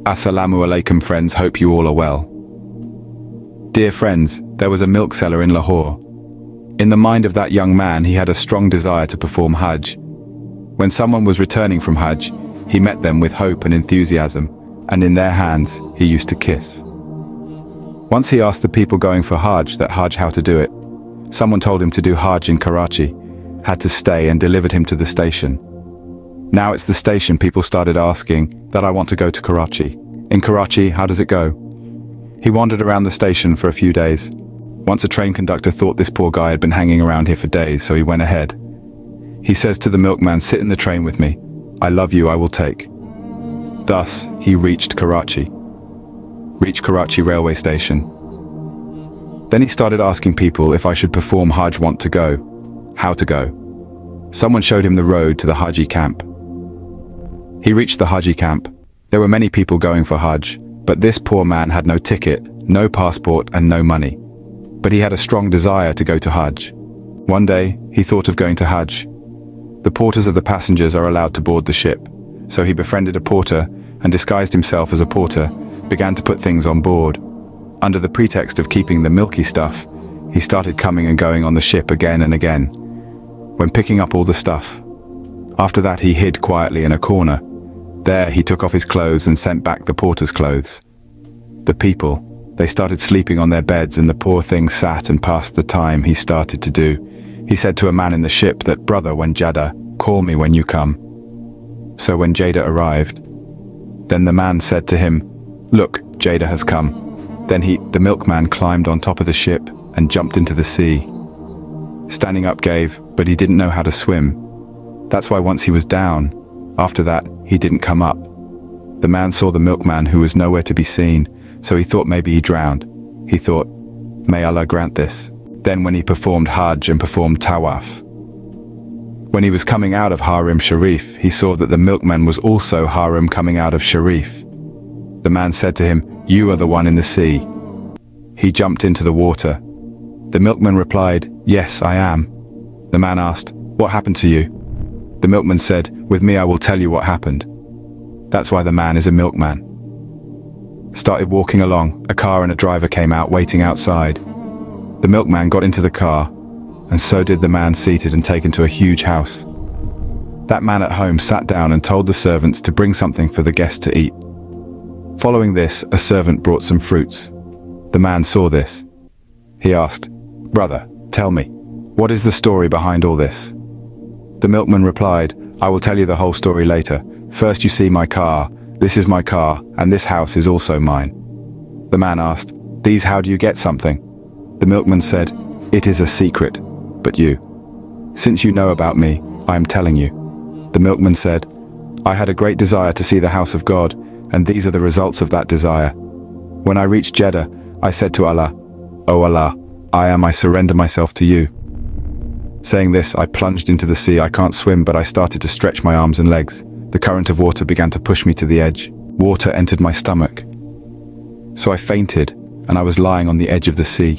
Assalamu alaikum friends, hope you all are well. Dear friends, there was a milk seller in Lahore. In the mind of that young man, he had a strong desire to perform Hajj. When someone was returning from Hajj, he met them with hope and enthusiasm, and in their hands, he used to kiss. Once he asked the people going for Hajj how to do it. Someone told him to do Hajj in Karachi, had to stay and delivered him to the station. Now it's the station people started asking that I want to go to Karachi. In Karachi, how does it go? He wandered around the station for a few days. Once a train conductor thought this poor guy had been hanging around here for days, so he went ahead. He says to the milkman, sit in the train with me. I love you, I will take. Thus, he reached Karachi railway station. Then he started asking people if I should perform Hajj want to go, how to go. Someone showed him the road to the Haji camp. He reached the Haji camp. There were many people going for Hajj, but this poor man had no ticket, no passport and no money. But he had a strong desire to go to Hajj. One day, he thought of going to Hajj. The porters of the passengers are allowed to board the ship, so he befriended a porter and disguised himself as a porter, began to put things on board. Under the pretext of keeping the milky stuff, he started coming and going on the ship again and again, when picking up all the stuff. After that, he hid quietly in a corner. There, he took off his clothes and sent back the porter's clothes. The people, they started sleeping on their beds, and the poor thing sat and passed the time. He started to do. He said to a man in the ship that, brother, when Jada, call me when you come. So when Jada arrived, then the man said to him, look, Jada has come. Then the milkman climbed on top of the ship and jumped into the sea. Standing up gave, but he didn't know how to swim. That's why once he was down, after that, he didn't come up. The man saw the milkman who was nowhere to be seen, so he thought maybe he drowned. He thought, may Allah grant this. Then when he performed Hajj and performed Tawaf. When he was coming out of Harim Sharif, he saw that the milkman was also Harim coming out of Sharif. The man said to him, you are the one in the sea. He jumped into the water. The milkman replied, yes, I am. The man asked, what happened to you? The milkman said, with me I will tell you what happened. That's why the man is a milkman. Started walking along, a car and a driver came out waiting outside. The milkman got into the car, and so did the man seated and taken to a huge house. That man at home sat down and told the servants to bring something for the guest to eat. Following this, a servant brought some fruits. The man saw this. He asked, brother, tell me, what is the story behind all this? The milkman replied, I will tell you the whole story later. First you see my car, this is my car, and this house is also mine. The man asked, these how do you get something? The milkman said, it is a secret, but you. Since you know about me, I am telling you. The milkman said, I had a great desire to see the house of God, and these are the results of that desire. When I reached Jeddah, I said to Allah, O Allah, I surrender myself to you. Saying this, I plunged into the sea. I can't swim, but I started to stretch my arms and legs. The current of water began to push me to the edge. Water entered my stomach. So I fainted, and I was lying on the edge of the sea.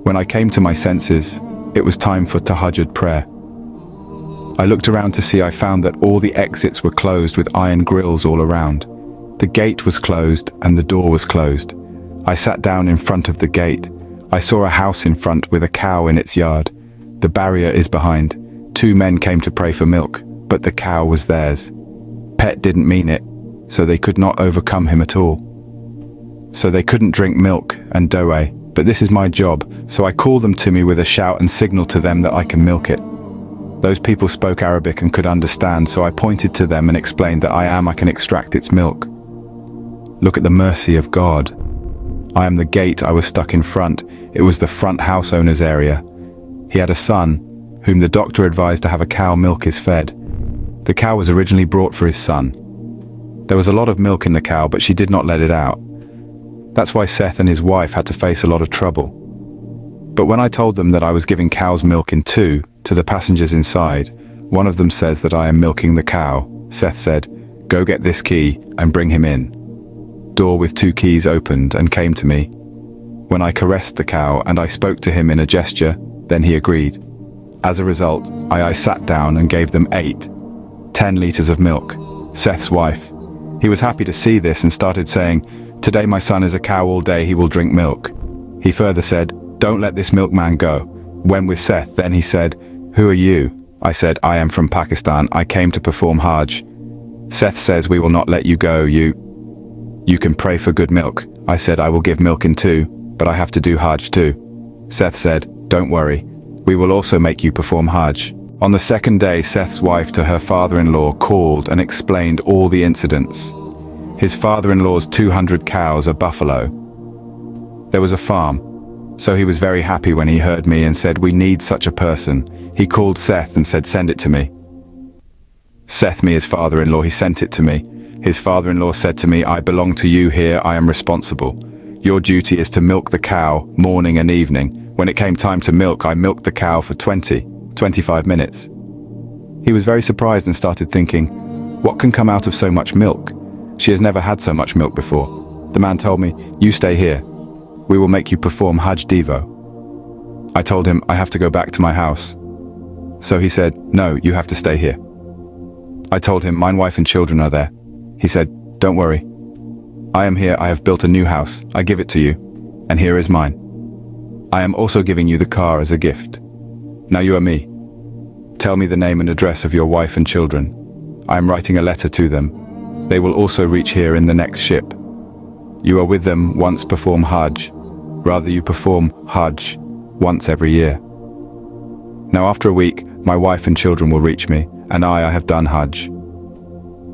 When I came to my senses, it was time for Tahajjud prayer. I looked around to see. I found that all the exits were closed with iron grills all around. The gate was closed and the door was closed. I sat down in front of the gate. I saw a house in front with a cow in its yard. The barrier is behind. 2 men came to pray for milk, but the cow was theirs. Pet didn't mean it, so they could not overcome him at all. So they couldn't drink milk and doe, but this is my job, so I call them to me with a shout and signal to them that I can milk it. Those people spoke Arabic and could understand, so I pointed to them and explained that I can extract its milk. Look at the mercy of God. I am the gate. I was stuck in front. It was the front house owner's area. He had a son, whom the doctor advised to have a cow milk is fed. The cow was originally brought for his son. There was a lot of milk in the cow, but she did not let it out. That's why Seth and his wife had to face a lot of trouble. But when I told them that I was giving cow's milk in 2 to the passengers inside, one of them says that I am milking the cow. Seth said, go get this key and bring him in. Door with 2 keys opened and came to me. When I caressed the cow and I spoke to him in a gesture, then he agreed. As a result, I sat down and gave them 10 liters of milk. Seth's wife. He was happy to see this and started saying, "Today my son is a cow all day, he will drink milk." He further said, "Don't let this milkman go." When with Seth, then he said, "Who are you?" I said, "I am from Pakistan, I came to perform Hajj." Seth says, "We will not let you go, you can pray for good milk." I said, "I will give milk in too, but I have to do Hajj too." Seth said, "Don't worry, we will also make you perform Hajj." On the second day, Seth's wife to her father-in-law called and explained all the incidents. His father-in-law's 200 cows are buffalo. There was a farm, so he was very happy when he heard me and said, "We need such a person." He called Seth and said, "Send it to me." Seth, me his father-in-law, he sent it to me. His father-in-law said to me, "I belong to you here, I am responsible. Your duty is to milk the cow morning and evening." When it came time to milk, I milked the cow for 25 minutes. He was very surprised and started thinking, what can come out of so much milk? She has never had so much milk before. The man told me, "You stay here. We will make you perform Hajj Devo." I told him I have to go back to my house. So he said, "No, you have to stay here." I told him my wife and children are there. He said, "Don't worry. I am here, I have built a new house. I give it to you, and here is mine. I am also giving you the car as a gift. Now you are me. Tell me the name and address of your wife and children. I am writing a letter to them. They will also reach here in the next ship. You are with them once perform Hajj. Rather you perform Hajj once every year. Now after a week, my wife and children will reach me, and I have done Hajj.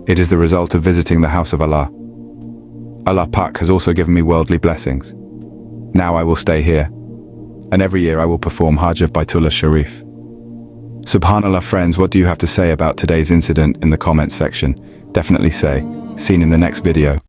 It is the result of visiting the house of Allah. Allah Pak has also given me worldly blessings. Now I will stay here, and every year I will perform Hajj of Baitullah Sharif. Subhanallah, friends, what do you have to say about today's incident in the comments section? Definitely say. Seen in the next video.